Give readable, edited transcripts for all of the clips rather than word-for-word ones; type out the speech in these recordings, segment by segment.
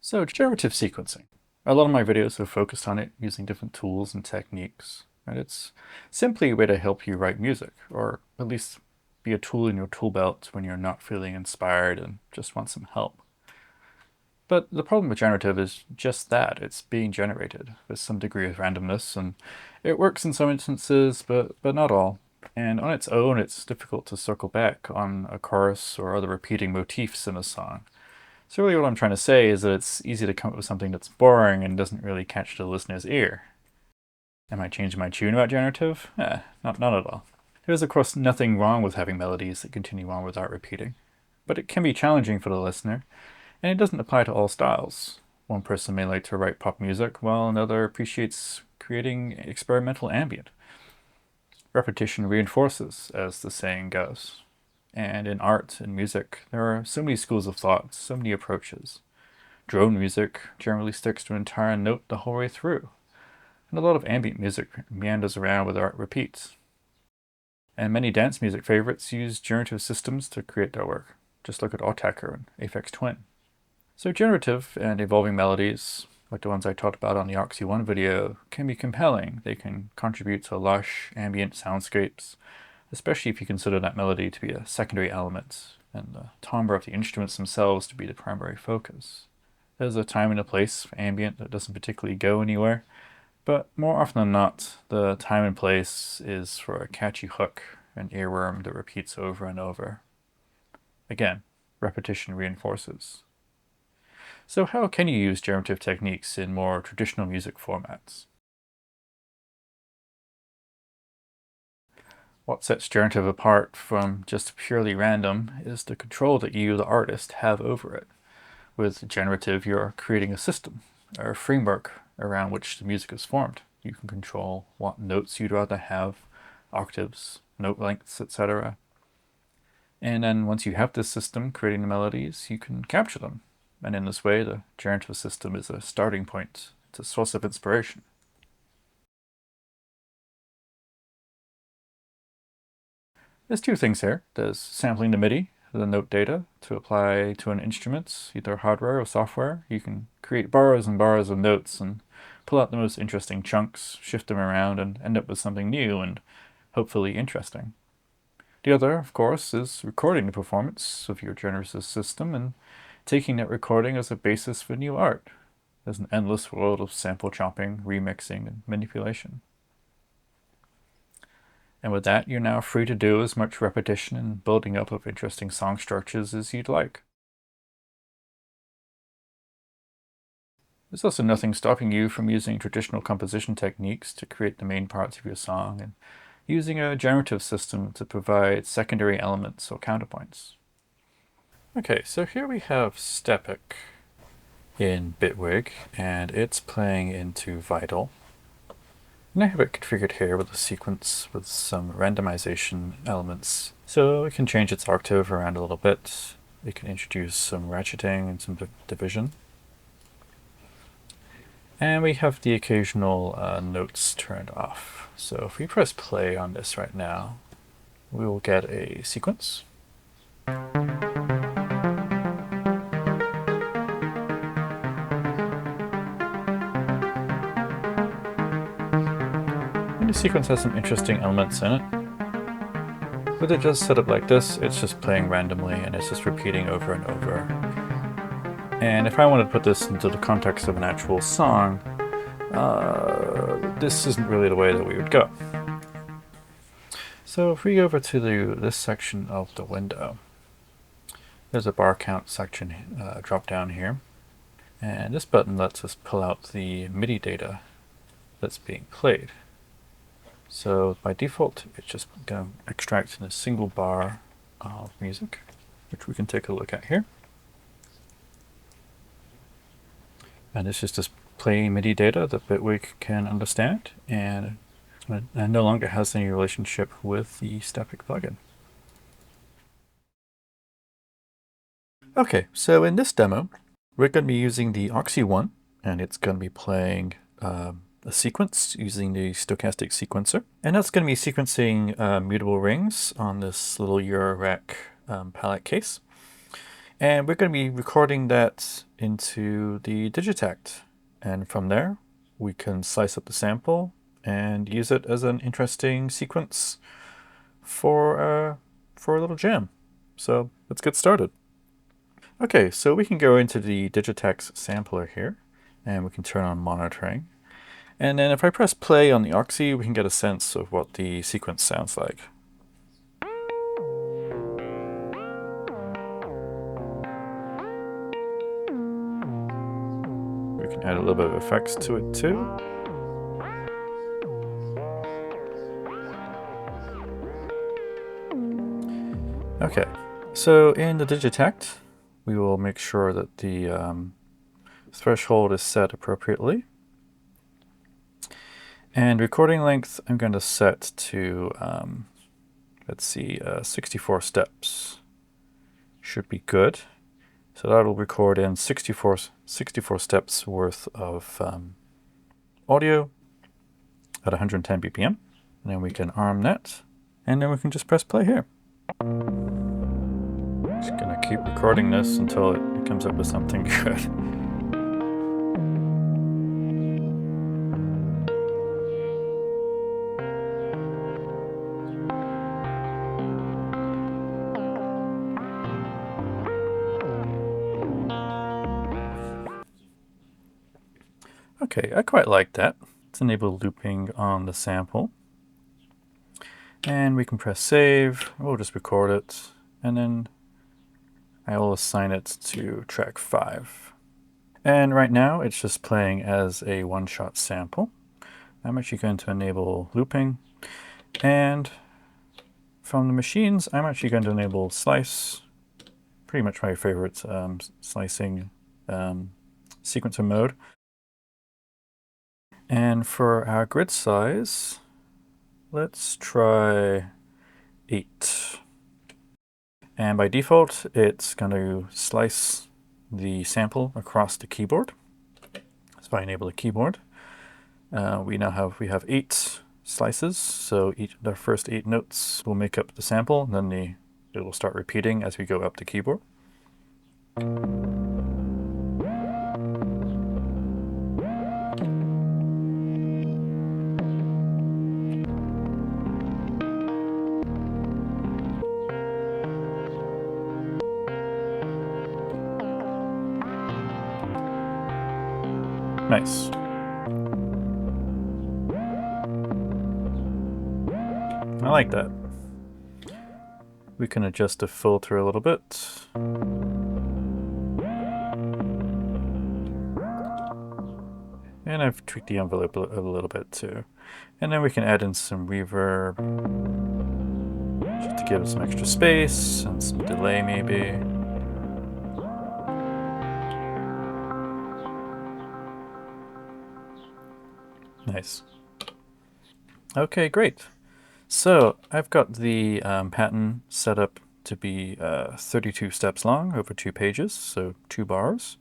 So generative sequencing. A lot of my videos are focused on it using different tools and techniques. And it's simply a way to help you write music, or at least be a tool in your tool belt when you're not feeling inspired and just want some help. But the problem with generative is just that. It's being generated with some degree of randomness, and it works in some instances, but not all. And on its own, it's difficult to circle back on a chorus or other repeating motifs in a song. So really what I'm trying to say is that it's easy to come up with something that's boring and doesn't really catch the listener's ear. Am I changing my tune about generative? Not at all. There's of course nothing wrong with having melodies that continue on without repeating, but it can be challenging for the listener, and it doesn't apply to all styles. One person may like to write pop music, while another appreciates creating experimental ambient. Repetition reinforces, as the saying goes. And in art and music, there are so many schools of thought, so many approaches. Drone music generally sticks to an entire note the whole way through, and a lot of ambient music meanders around without repeats. And many dance music favorites use generative systems to create their work. Just look at Autechre and Aphex Twin. So generative and evolving melodies, like the ones I talked about on the Oxy 1 video, can be compelling. They can contribute to lush, ambient soundscapes, especially if you consider that melody to be a secondary element and the timbre of the instruments themselves to be the primary focus. There's a time and a place for ambient that doesn't particularly go anywhere, but more often than not, the time and place is for a catchy hook, an earworm that repeats over and over. Again, repetition reinforces. So how can you use generative techniques in more traditional music formats? What sets generative apart from just purely random is the control that you, the artist, have over it. With generative, you're creating a system, or a framework around which the music is formed. You can control what notes you'd rather have, octaves, note lengths, etc. And then once you have this system creating the melodies, you can capture them. And in this way, the generative system is a starting point. It's a source of inspiration. There's two things here. There's sampling the MIDI, the note data, to apply to an instrument, either hardware or software. You can create bars and bars of notes and pull out the most interesting chunks, shift them around, and end up with something new and hopefully interesting. The other, of course, is recording the performance of your generative system and taking that recording as a basis for new art. There's an endless world of sample chopping, remixing, and manipulation. And with that, you're now free to do as much repetition and building up of interesting song structures as you'd like. There's also nothing stopping you from using traditional composition techniques to create the main parts of your song and using a generative system to provide secondary elements or counterpoints. Okay, so here we have Stepic in Bitwig, and it's playing into Vital. And I have it configured here with a sequence with some randomization elements. So we can change its octave around a little bit. We can introduce some ratcheting and some division. And we have the occasional notes turned off. So if we press play on this right now, we will get a sequence. The sequence has some interesting elements in it. With it just set up like this, it's just playing randomly and it's just repeating over and over. And if I wanted to put this into the context of an actual song, this isn't really the way that we would go. So if we go over to this section of the window, there's a bar count section drop down here. And this button lets us pull out the MIDI data that's being played. So by default, it's just going to extract in a single bar of music, which we can take a look at here. And this is just plain MIDI data that Bitwig can understand, and no longer has any relationship with the Stepic plugin. Okay, so in this demo, we're going to be using the Oxy 1, and it's going to be playing a sequence using the stochastic sequencer. And that's going to be sequencing mutable rings on this little Eurorack palette case. And we're going to be recording that into the Digitakt. And from there, we can slice up the sample and use it as an interesting sequence for a little jam. So let's get started. Okay, so we can go into the Digitakt sampler here, and we can turn on monitoring. And then if I press play on the Oxy, we can get a sense of what the sequence sounds like. We can add a little bit of effects to it too. Okay, so in the Digitakt, we will make sure that the threshold is set appropriately. And recording length, I'm going to set to, let's see, 64 steps. Should be good. So that'll record in 64 steps worth of audio at 110 BPM. And then we can arm that, and then we can just press play here. Just gonna keep recording this until it comes up with something good. Okay, I quite like that. Let's enable looping on the sample. And we can press save. We'll just record it. And then I will assign it to track 5. And right now it's just playing as a one-shot sample. I'm actually going to enable looping. And from the machines, I'm actually going to enable slice. Pretty much my favorite slicing sequencer mode. And for our grid size, let's try 8. And by default, it's going to slice the sample across the keyboard. So if I enable the keyboard, we have 8 slices. So the first 8 notes will make up the sample, and then it will start repeating as we go up the keyboard. Nice. I like that. We can adjust the filter a little bit. And I've tweaked the envelope a little bit too. And then we can add in some reverb, just to give it some extra space and some delay maybe. Nice. Okay, great. So I've got the pattern set up to be 32 steps long over 2 pages, so 2 bars.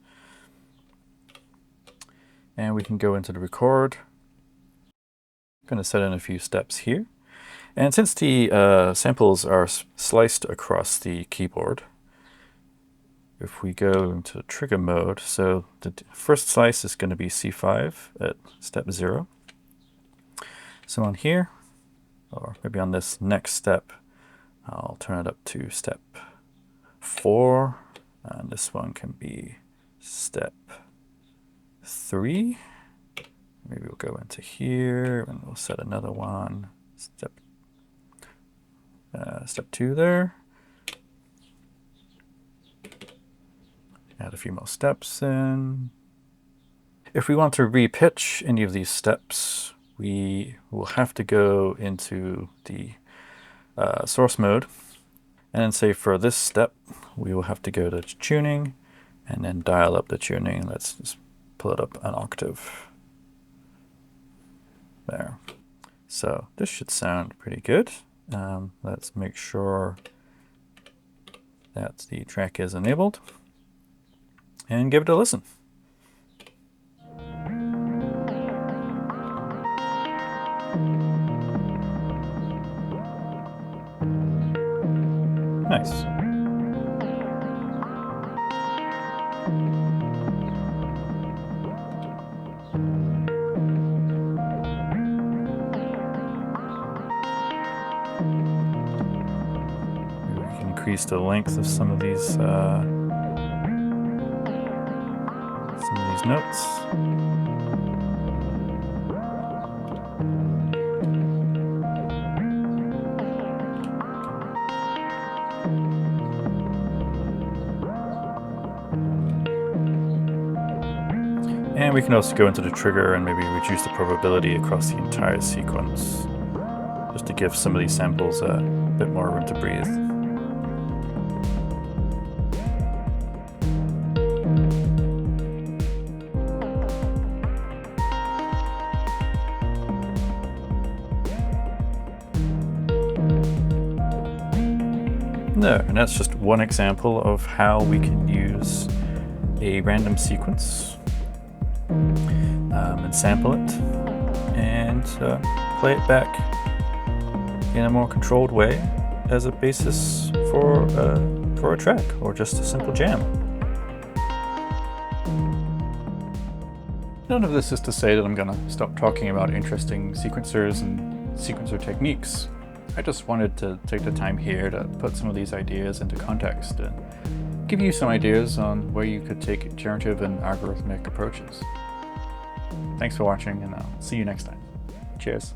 And we can go into the record. I'm going to set in a few steps here. And since the samples are sliced across the keyboard, if we go into trigger mode, so the first slice is going to be C5 at step 0. So on here, or maybe on this next step, I'll turn it up to step 4, and this one can be step 3. Maybe we'll go into here, and we'll set another one, step 2 there. Add a few more steps in. If we want to repitch any of these steps, we will have to go into the source mode, and then say for this step, we will have to go to tuning, and then dial up the tuning. Let's just pull it up an octave. There. So this should sound pretty good. Let's make sure that the track is enabled and give it a listen. Nice. increase the length of some of these notes. And we can also go into the trigger and maybe reduce the probability across the entire sequence, just to give some of these samples a bit more room to breathe. No, and that's just one example of how we can use a random sequence and sample it and play it back in a more controlled way as a basis for a track or just a simple jam. None of this is to say that I'm gonna stop talking about interesting sequencers and sequencer techniques. I just wanted to take the time here to put some of these ideas into context and give you some ideas on where you could take generative and algorithmic approaches. Thanks for watching, and I'll see you next time. Cheers.